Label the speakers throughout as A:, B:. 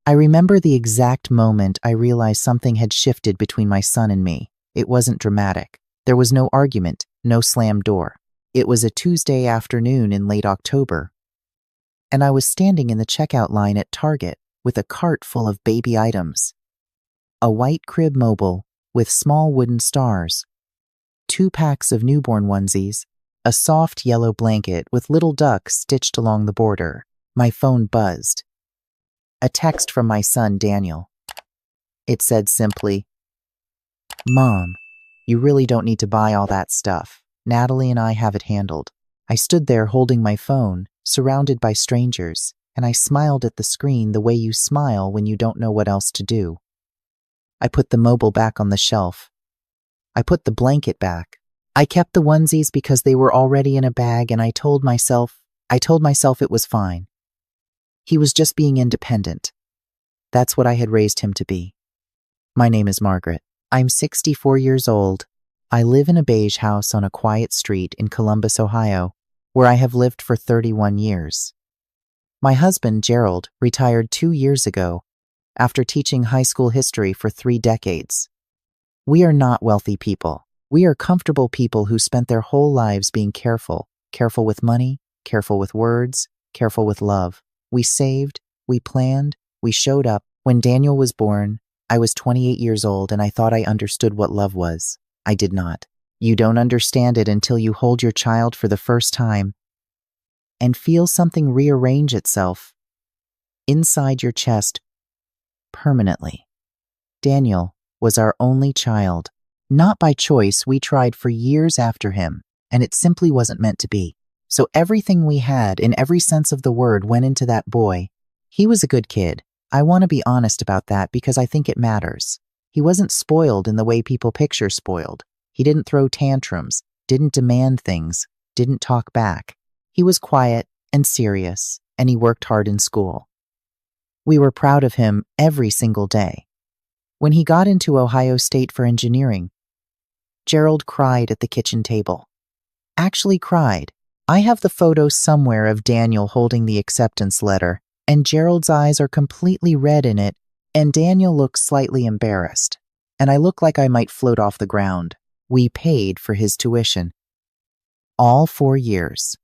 A: I remember the exact moment I realized something had shifted between my son and me. It wasn't dramatic. There was no argument, no slammed door. It was a Tuesday afternoon in late October, and I was standing in the checkout line at Target with a cart full of baby items. A white crib mobile with small wooden stars, 2 packs of newborn onesies, a soft yellow blanket with little ducks stitched along the border. My phone buzzed. A text from my son, Daniel. It said simply, "Mom, you really don't need to buy all that stuff. Natalie and I have it handled." I stood there holding my phone, surrounded by strangers, and I smiled at the screen the way you smile when you don't know what else to do. I put the mobile back on the shelf. I put the blanket back. I kept the onesies because they were already in a bag, and I told myself it was fine. He was just being independent. That's what I had raised him to be. My name is Margaret. I'm 64 years old. I live in a beige house on a quiet street in Columbus, Ohio, where I have lived for 31 years. My husband, Gerald, retired 2 years ago after teaching high school history for 3 decades. We are not wealthy people. We are comfortable people who spent their whole lives being careful with money, careful with words, careful with love. We saved, we planned, we showed up. When Daniel was born, I was 28 years old and I thought I understood what love was. I did not. You don't understand it until you hold your child for the first time and feel something rearrange itself inside your chest permanently. Daniel was our only child. Not by choice, we tried for years after him, and it simply wasn't meant to be. So everything we had, in every sense of the word, went into that boy. He was a good kid. I want to be honest about that because I think it matters. He wasn't spoiled in the way people picture spoiled. He didn't throw tantrums, didn't demand things, didn't talk back. He was quiet and serious, and he worked hard in school. We were proud of him every single day. When he got into Ohio State for engineering, Gerald cried at the kitchen table. Actually cried. I have the photo somewhere of Daniel holding the acceptance letter, and Gerald's eyes are completely red in it, and Daniel looks slightly embarrassed, and I look like I might float off the ground. We paid for his tuition. All 4 years.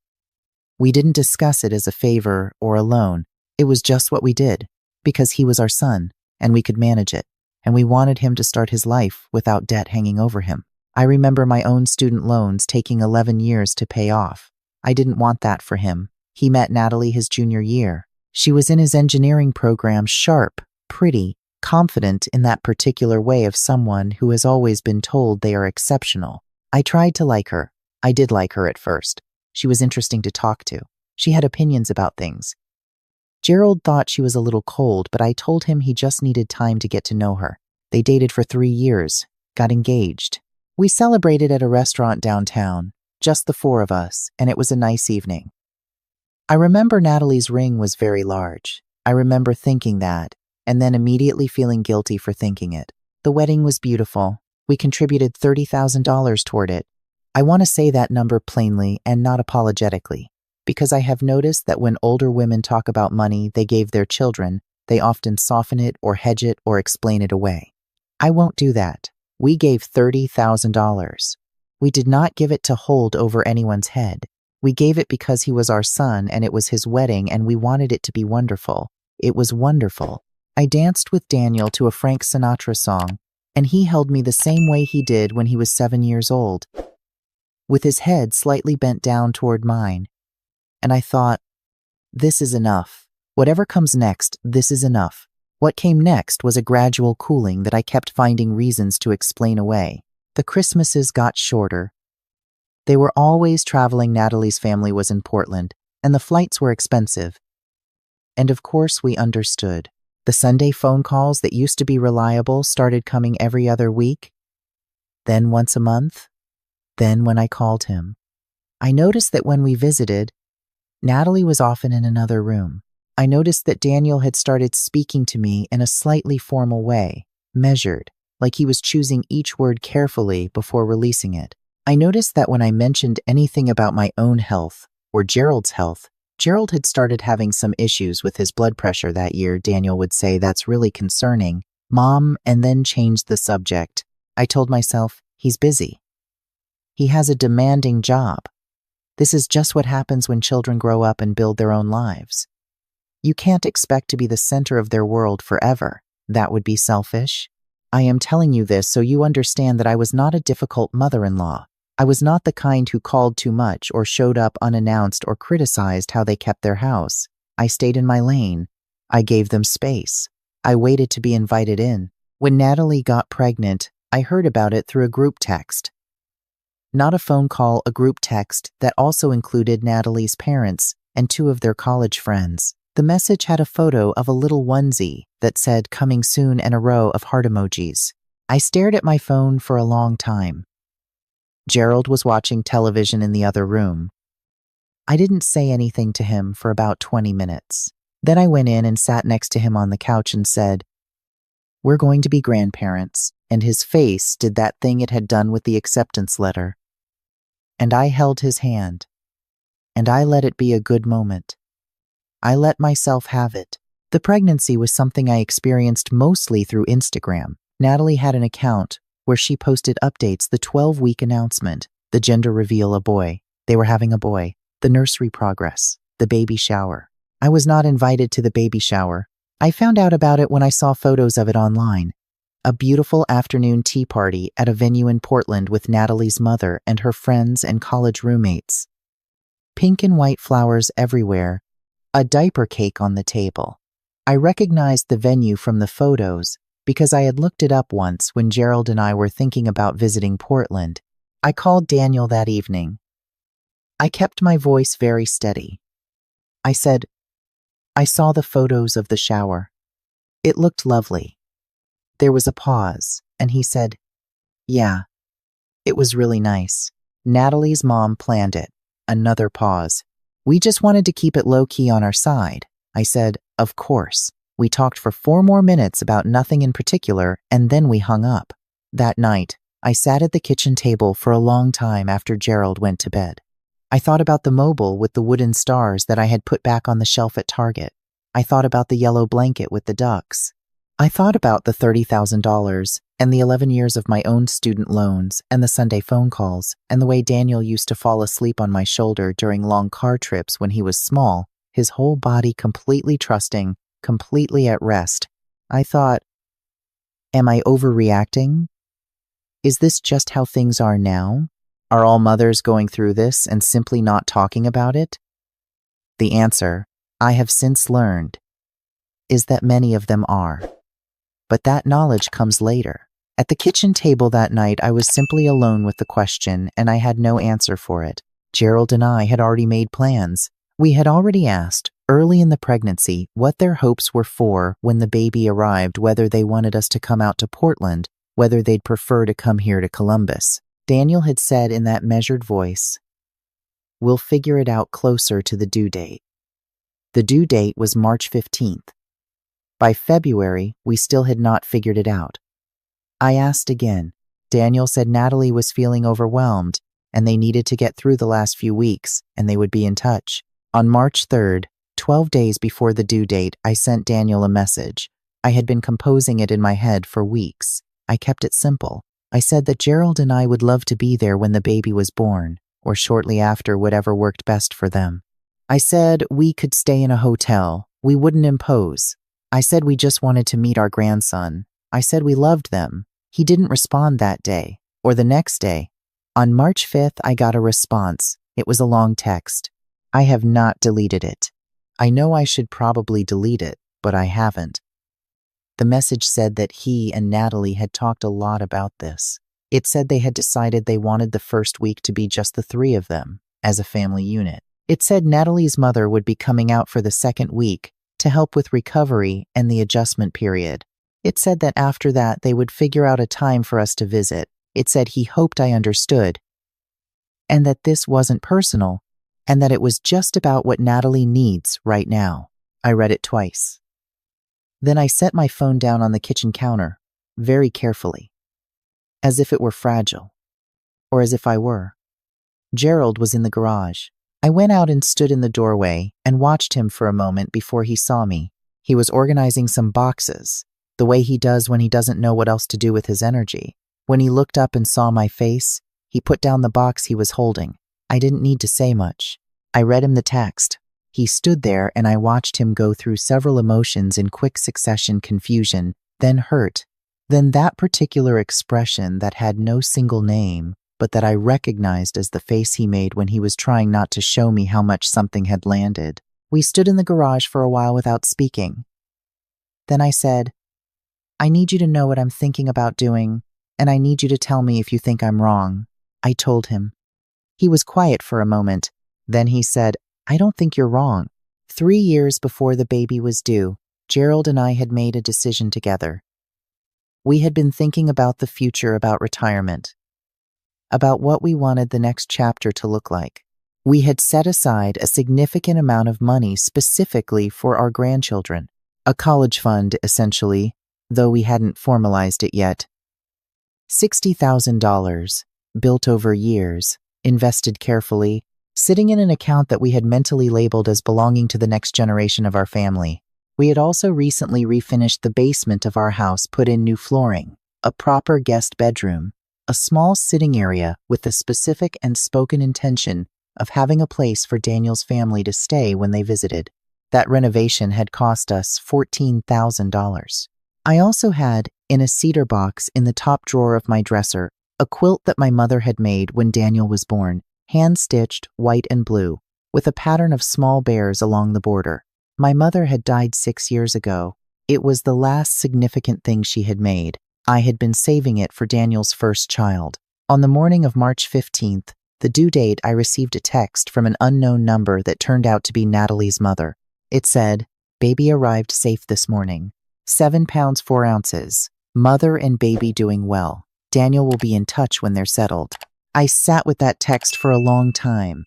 A: We didn't discuss it as a favor or a loan. It was just what we did, because he was our son, and we could manage it, and we wanted him to start his life without debt hanging over him. I remember my own student loans taking 11 years to pay off. I didn't want that for him. He met Natalie his junior year. She was in his engineering program, sharp, pretty, confident in that particular way of someone who has always been told they are exceptional. I tried to like her. I did like her at first. She was interesting to talk to. She had opinions about things. Gerald thought she was a little cold, but I told him he just needed time to get to know her. They dated for 3 years, got engaged. We celebrated at a restaurant downtown, just the 4 of us, and it was a nice evening. I remember Natalie's ring was very large. I remember thinking that, and then immediately feeling guilty for thinking it. The wedding was beautiful. We contributed $30,000 toward it. I want to say that number plainly and not apologetically, because I have noticed that when older women talk about money they gave their children, they often soften it or hedge it or explain it away. I won't do that. We gave $30,000. We did not give it to hold over anyone's head. We gave it because he was our son and it was his wedding and we wanted it to be wonderful. It was wonderful. I danced with Daniel to a Frank Sinatra song, and he held me the same way he did when he was 7 years old, with his head slightly bent down toward mine. And I thought, this is enough. Whatever comes next, this is enough. What came next was a gradual cooling that I kept finding reasons to explain away. The Christmases got shorter. They were always traveling. Natalie's family was in Portland, and the flights were expensive. And of course we understood. The Sunday phone calls that used to be reliable started coming every other week, then once a month, then when I called him. I noticed that when we visited, Natalie was often in another room. I noticed that Daniel had started speaking to me in a slightly formal way, measured, like he was choosing each word carefully before releasing it. I noticed that when I mentioned anything about my own health or Gerald's health, Gerald had started having some issues with his blood pressure that year. Daniel would say, "That's really concerning, Mom," and then changed the subject. I told myself, he's busy. He has a demanding job. This is just what happens when children grow up and build their own lives. You can't expect to be the center of their world forever. That would be selfish. I am telling you this so you understand that I was not a difficult mother-in-law. I was not the kind who called too much or showed up unannounced or criticized how they kept their house. I stayed in my lane. I gave them space. I waited to be invited in. When Natalie got pregnant, I heard about it through a group text. Not a phone call, a group text that also included Natalie's parents and 2 of their college friends. The message had a photo of a little onesie that said "coming soon" and a row of heart emojis. I stared at my phone for a long time. Gerald was watching television in the other room. I didn't say anything to him for about 20 minutes. Then I went in and sat next to him on the couch and said, "We're going to be grandparents," and his face did that thing it had done with the acceptance letter. And I held his hand, and I let it be a good moment. I let myself have it. The pregnancy was something I experienced mostly through Instagram. Natalie had an account where she posted updates, the 12-week announcement, the gender reveal, a boy, they were having a boy, the nursery progress, the baby shower. I was not invited to the baby shower. I found out about it when I saw photos of it online. A beautiful afternoon tea party at a venue in Portland with Natalie's mother and her friends and college roommates. Pink and white flowers everywhere, a diaper cake on the table. I recognized the venue from the photos because I had looked it up once when Gerald and I were thinking about visiting Portland. I called Daniel that evening. I kept my voice very steady. I said, "I saw the photos of the shower. It looked lovely." There was a pause, and he said, "Yeah, it was really nice. Natalie's mom planned it." Another pause. "We just wanted to keep it low-key on our side." I said, "Of course." We talked for 4 more minutes about nothing in particular, and then we hung up. That night, I sat at the kitchen table for a long time after Gerald went to bed. I thought about the mobile with the wooden stars that I had put back on the shelf at Target. I thought about the yellow blanket with the ducks. I thought about the $30,000 and the 11 years of my own student loans and the Sunday phone calls and the way Daniel used to fall asleep on my shoulder during long car trips when he was small, his whole body completely trusting, completely at rest. I thought, am I overreacting? Is this just how things are now? Are all mothers going through this and simply not talking about it? The answer, I have since learned, is that many of them are. But that knowledge comes later. At the kitchen table that night, I was simply alone with the question, and I had no answer for it. Gerald and I had already made plans. We had already asked, early in the pregnancy, what their hopes were for when the baby arrived, whether they wanted us to come out to Portland, whether they'd prefer to come here to Columbus. Daniel had said in that measured voice, "We'll figure it out closer to the due date." The due date was March 15th. By February, we still had not figured it out. I asked again. Daniel said Natalie was feeling overwhelmed, and they needed to get through the last few weeks, and they would be in touch. On March 3rd, 12 days before the due date, I sent Daniel a message. I had been composing it in my head for weeks. I kept it simple. I said that Gerald and I would love to be there when the baby was born, or shortly after, whatever worked best for them. I said we could stay in a hotel. We wouldn't impose. I said we just wanted to meet our grandson. I said we loved them. He didn't respond that day, or the next day. On March 5th, I got a response. It was a long text. I have not deleted it. I know I should probably delete it, but I haven't. The message said that he and Natalie had talked a lot about this. It said they had decided they wanted the first week to be just the 3 of them, as a family unit. It said Natalie's mother would be coming out for the second week to help with recovery and the adjustment period. It said that after that they would figure out a time for us to visit. It said he hoped I understood, and that this wasn't personal, and that it was just about what Natalie needs right now. I read it twice. Then I set my phone down on the kitchen counter, very carefully, as if it were fragile, or as if I were. Gerald was in the garage. I went out and stood in the doorway and watched him for a moment before he saw me. He was organizing some boxes, the way he does when he doesn't know what else to do with his energy. When he looked up and saw my face, he put down the box he was holding. I didn't need to say much. I read him the text. He stood there and I watched him go through several emotions in quick succession: confusion, then hurt, then that particular expression that had no single name, but that I recognized as the face he made when he was trying not to show me how much something had landed. We stood in the garage for a while without speaking. Then I said, "I need you to know what I'm thinking about doing, and I need you to tell me if you think I'm wrong." I told him. He was quiet for a moment. Then he said, "I don't think you're wrong." 3 years before the baby was due, Gerald and I had made a decision together. We had been thinking about the future, about retirement, about what we wanted the next chapter to look like. We had set aside a significant amount of money specifically for our grandchildren, a college fund essentially, though we hadn't formalized it yet. $60,000, built over years, invested carefully, sitting in an account that we had mentally labeled as belonging to the next generation of our family. We had also recently refinished the basement of our house, put in new flooring, a proper guest bedroom, a small sitting area with the specific and spoken intention of having a place for Daniel's family to stay when they visited. That renovation had cost us $14,000. I also had, in a cedar box in the top drawer of my dresser, a quilt that my mother had made when Daniel was born, hand-stitched, white and blue, with a pattern of small bears along the border. My mother had died 6 years ago. It was the last significant thing she had made. I had been saving it for Daniel's first child. On the morning of March 15th, the due date, I received a text from an unknown number that turned out to be Natalie's mother. It said, "Baby arrived safe this morning. 7 pounds 4 ounces. Mother and baby doing well. Daniel will be in touch when they're settled." I sat with that text for a long time.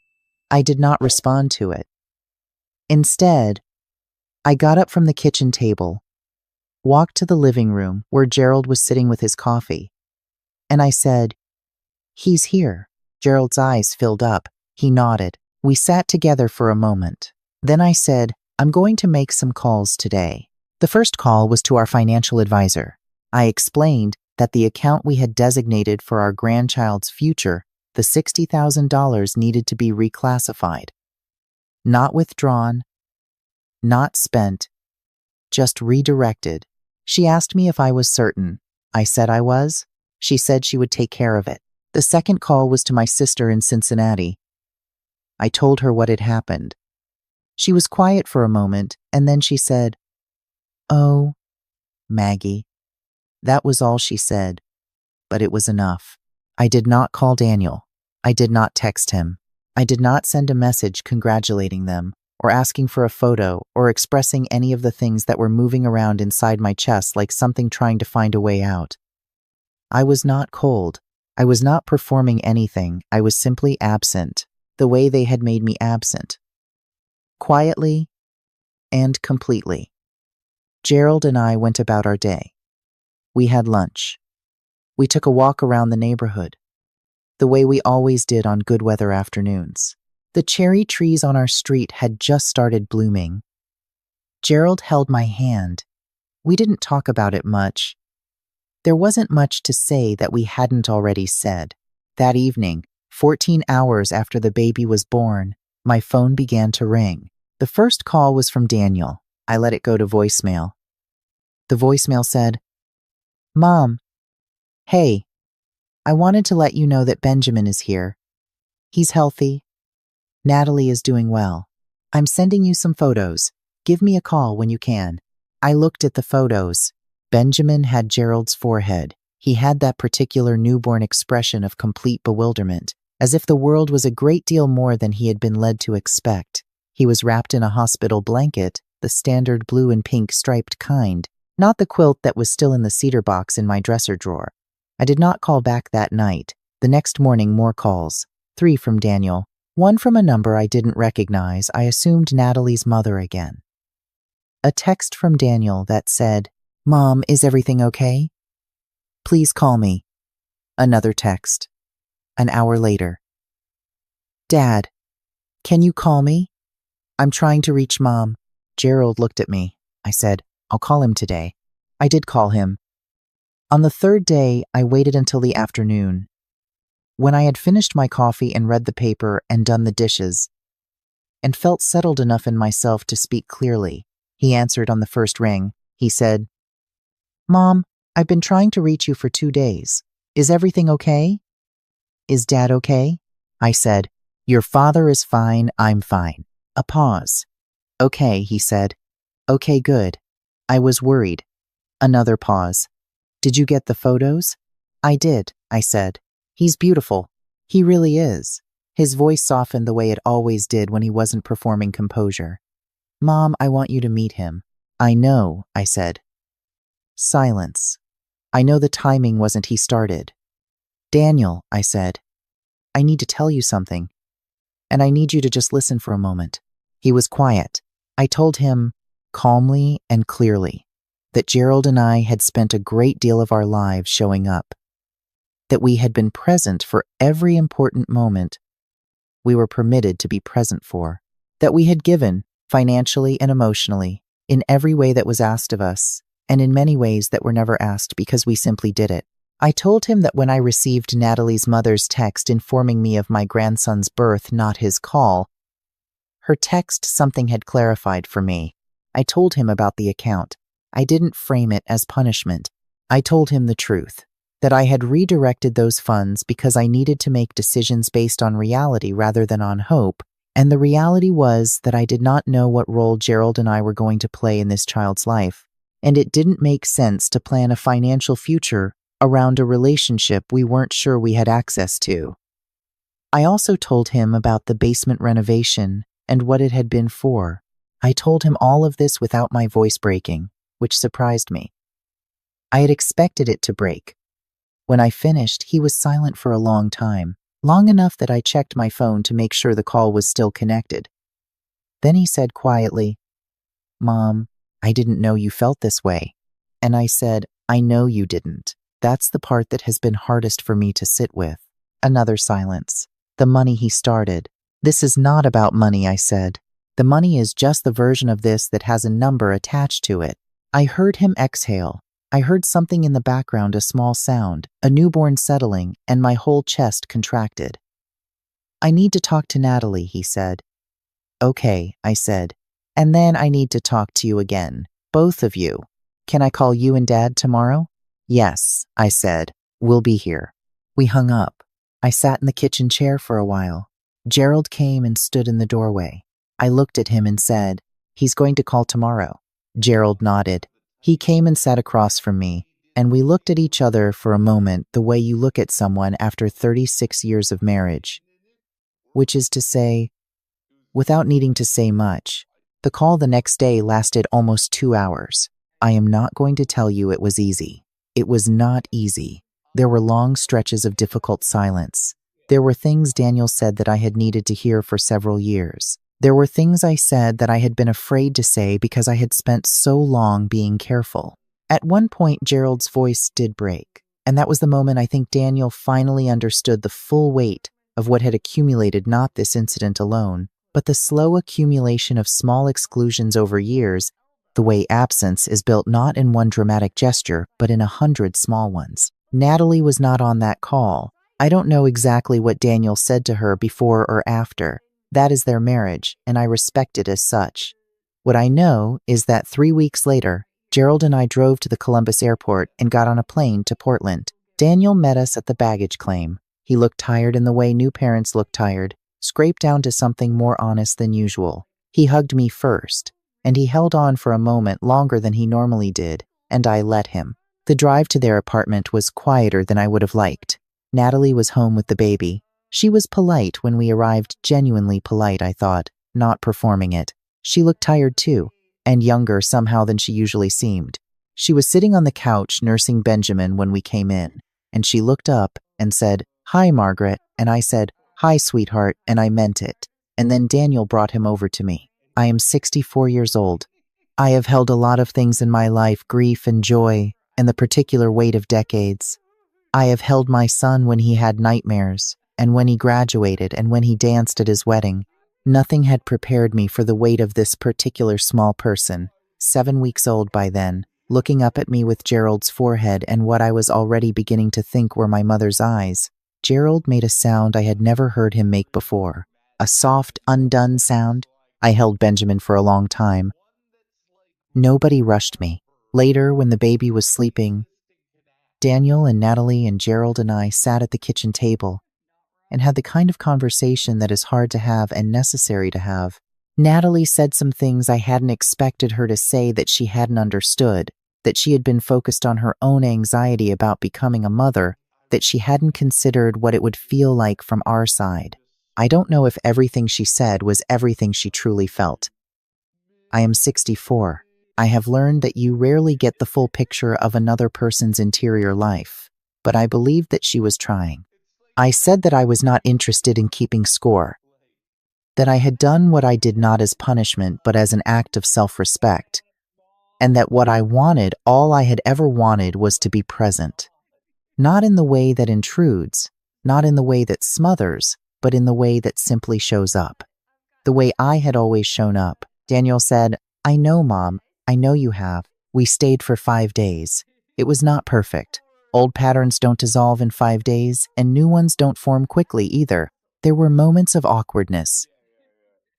A: I did not respond to it. Instead, I got up from the kitchen table, walked to the living room where Gerald was sitting with his coffee, and I said, "He's here." Gerald's eyes filled up. He nodded. We sat together for a moment. Then I said, "I'm going to make some calls today." The first call was to our financial advisor. I explained that the account we had designated for our grandchild's future, the $60,000, needed to be reclassified. Not withdrawn, not spent, just redirected. She asked me if I was certain. I said I was. She said she would take care of it. The second call was to my sister in Cincinnati. I told her what had happened. She was quiet for a moment, and then she said, "Oh, Maggie." That was all she said, but it was enough. I did not call Daniel. I did not text him. I did not send a message congratulating them, or asking for a photo, or expressing any of the things that were moving around inside my chest like something trying to find a way out. I was not cold. I was not performing anything. I was simply absent, the way they had made me absent. Quietly and completely. Gerald and I went about our day. We had lunch. We took a walk around the neighborhood, the way we always did on good weather afternoons. The cherry trees on our street had just started blooming. Gerald held my hand. We didn't talk about it much. There wasn't much to say that we hadn't already said. That evening, 14 hours after the baby was born, my phone began to ring. The first call was from Daniel. I let it go to voicemail. The voicemail said, "Mom, hey, I wanted to let you know that Benjamin is here. He's healthy. Natalie is doing well. I'm sending you some photos. Give me a call when you can." I looked at the photos. Benjamin had Gerald's forehead. He had that particular newborn expression of complete bewilderment, as if the world was a great deal more than he had been led to expect. He was wrapped in a hospital blanket, the standard blue and pink striped kind, not the quilt that was still in the cedar box in my dresser drawer. I did not call back that night. The next morning, more calls. 3 from Daniel. 1 from a number I didn't recognize. I assumed Natalie's mother again. A text from Daniel that said, "Mom, is everything okay? Please call me." Another text. An hour later. "Dad, Can you call me? I'm trying to reach Mom. Gerald looked at me. I said, I'll call him today. I did call him. On the third day, I waited until the afternoon. When I had finished my coffee and read the paper and done the dishes, and felt settled enough in myself to speak clearly, he answered on the first ring. He said, Mom, I've been trying to reach you for 2 days. Is everything okay? Is Dad okay? I said, Your father is fine, I'm fine. A pause. Okay, he said. Okay, good. I was worried. Another pause. Did you get the photos? I did, I said. He's beautiful. He really is. His voice softened the way it always did when he wasn't performing composure. Mom, I want you to meet him. I know, I said. Silence. I know the timing wasn't he started. Daniel, I said. I need to tell you something. And I need you to just listen for a moment. He was quiet. I told him, calmly and clearly, that Gerald and I had spent a great deal of our lives showing up, that we had been present for every important moment we were permitted to be present for, that we had given, financially and emotionally, in every way that was asked of us, and in many ways that were never asked because we simply did it. I told him that when I received Natalie's mother's text informing me of my grandson's birth, not his call, her text something had clarified for me. I told him about the account. I didn't frame it as punishment. I told him the truth, that I had redirected those funds because I needed to make decisions based on reality rather than on hope, and the reality was that I did not know what role Gerald and I were going to play in this child's life, and it didn't make sense to plan a financial future around a relationship we weren't sure we had access to. I also told him about the basement renovation and what it had been for. I told him all of this without my voice breaking, which surprised me. I had expected it to break. When I finished, he was silent for a long time, long enough that I checked my phone to make sure the call was still connected. Then he said quietly, Mom, I didn't know you felt this way. And I said, I know you didn't. That's the part that has been hardest for me to sit with. Another silence. The money he started. This is not about money, I said. The money is just the version of this that has a number attached to it. I heard him exhale. I heard something in the background, a small sound, a newborn settling, and my whole chest contracted. I need to talk to Natalie, he said. Okay, I said. And then I need to talk to you again. Both of you. Can I call you and Dad tomorrow? Yes, I said. We'll be here. We hung up. I sat in the kitchen chair for a while. Gerald came and stood in the doorway. I looked at him and said, He's going to call tomorrow. Gerald nodded. He came and sat across from me, and we looked at each other for a moment the way you look at someone after 36 years of marriage. Which is to say, without needing to say much, the call the next day lasted almost 2 hours. I am not going to tell you it was easy. It was not easy. There were long stretches of difficult silence. There were things Daniel said that I had needed to hear for several years. There were things I said that I had been afraid to say because I had spent so long being careful. At one point, Gerald's voice did break, and that was the moment I think Daniel finally understood the full weight of what had accumulated, not this incident alone, but the slow accumulation of small exclusions over years, the way absence is built not in one dramatic gesture, but in 100 small ones. Natalie was not on that call. I don't know exactly what Daniel said to her before or after. That is their marriage, and I respect it as such. What I know is that 3 weeks later, Gerald and I drove to the Columbus airport and got on a plane to Portland. Daniel met us at the baggage claim. He looked tired in the way new parents look tired, scraped down to something more honest than usual. He hugged me first, and he held on for a moment longer than he normally did, and I let him. The drive to their apartment was quieter than I would have liked. Natalie was home with the baby. She was polite when we arrived, genuinely polite, I thought, not performing it. She looked tired too, and younger somehow than she usually seemed. She was sitting on the couch nursing Benjamin when we came in, and she looked up and said, "Hi, Margaret," and I said, "Hi, sweetheart," and I meant it. And then Daniel brought him over to me. I am 64 years old. I have held a lot of things in my life, grief and joy, and the particular weight of decades. I have held my son when he had nightmares, and when he graduated, and when he danced at his wedding. Nothing had prepared me for the weight of this particular small person, 7 weeks old by then, looking up at me with Gerald's forehead and what I was already beginning to think were my mother's eyes. Gerald made a sound I had never heard him make before. A soft, undone sound. I held Benjamin for a long time. Nobody rushed me. Later, when the baby was sleeping, Daniel and Natalie and Gerald and I sat at the kitchen table and had the kind of conversation that is hard to have and necessary to have. Natalie said some things I hadn't expected her to say that she hadn't understood, that she had been focused on her own anxiety about becoming a mother, that she hadn't considered what it would feel like from our side. I don't know if everything she said was everything she truly felt. I am 64. I have learned that you rarely get the full picture of another person's interior life, but I believed that she was trying. I said that I was not interested in keeping score, that I had done what I did not as punishment but as an act of self-respect, and that what I wanted, all I had ever wanted, was to be present. Not in the way that intrudes, not in the way that smothers, but in the way that simply shows up. The way I had always shown up. Daniel said, "I know, Mom. I know you have. We stayed for 5 days. It was not perfect. Old patterns don't dissolve in 5 days, and new ones don't form quickly either. There were moments of awkwardness.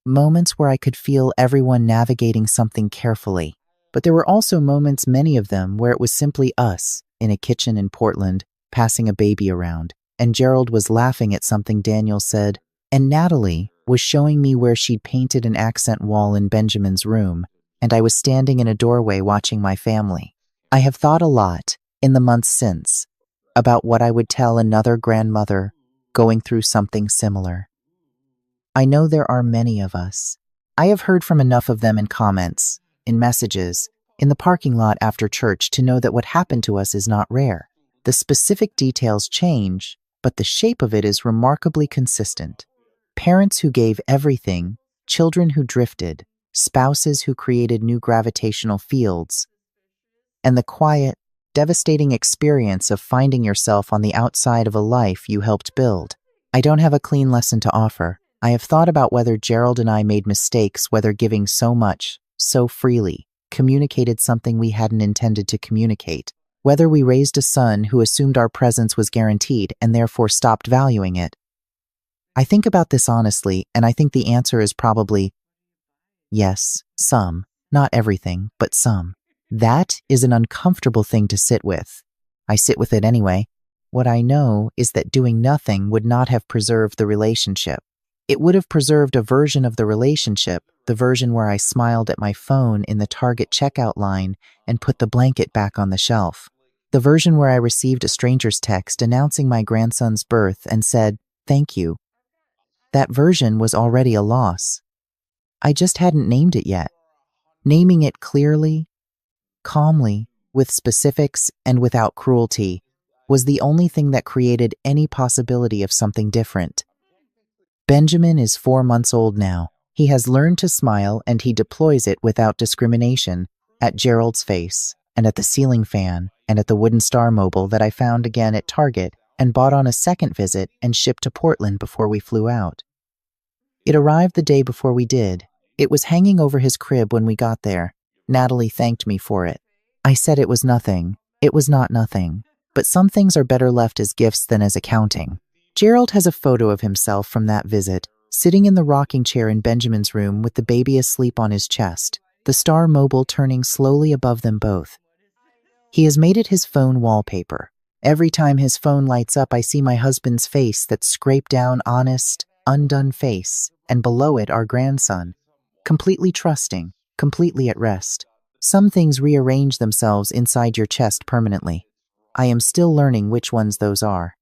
A: Moments where I could feel everyone navigating something carefully. But there were also moments, many of them, where it was simply us, in a kitchen in Portland, passing a baby around, and Gerald was laughing at something Daniel said, and Natalie was showing me where she'd painted an accent wall in Benjamin's room, and I was standing in a doorway watching my family. I have thought a lot, in the months since, about what I would tell another grandmother going through something similar. I know there are many of us. I have heard from enough of them in comments, in messages, in the parking lot after church to know that what happened to us is not rare. The specific details change, but the shape of it is remarkably consistent. Parents who gave everything, children who drifted, spouses who created new gravitational fields, and the quiet, devastating experience of finding yourself on the outside of a life you helped build. I don't have a clean lesson to offer. I have thought about whether Gerald and I made mistakes, whether giving so much, so freely, communicated something we hadn't intended to communicate, whether we raised a son who assumed our presence was guaranteed and therefore stopped valuing it. I think about this honestly, and I think the answer is probably yes, some, not everything, but some. That is an uncomfortable thing to sit with. I sit with it anyway. What I know is that doing nothing would not have preserved the relationship. It would have preserved a version of the relationship, the version where I smiled at my phone in the Target checkout line and put the blanket back on the shelf. The version where I received a stranger's text announcing my grandson's birth and said, "Thank you." That version was already a loss. I just hadn't named it yet. Naming it clearly, calmly, with specifics and without cruelty, was the only thing that created any possibility of something different. Benjamin is 4 months old now. He has learned to smile, and he deploys it without discrimination at Gerald's face, and at the ceiling fan, and at the wooden star mobile that I found again at Target and bought on a second visit and shipped to Portland before we flew out. It arrived the day before we did. It was hanging over his crib when we got there. Natalie thanked me for it. I said it was nothing. It was not nothing. But some things are better left as gifts than as accounting. Gerald has a photo of himself from that visit, sitting in the rocking chair in Benjamin's room with the baby asleep on his chest, the star mobile turning slowly above them both. He has made it his phone wallpaper. Every time his phone lights up, I see my husband's face, that scraped down, honest, undone face, and below it our grandson, completely trusting, completely at rest. Some things rearrange themselves inside your chest permanently. I am still learning which ones those are.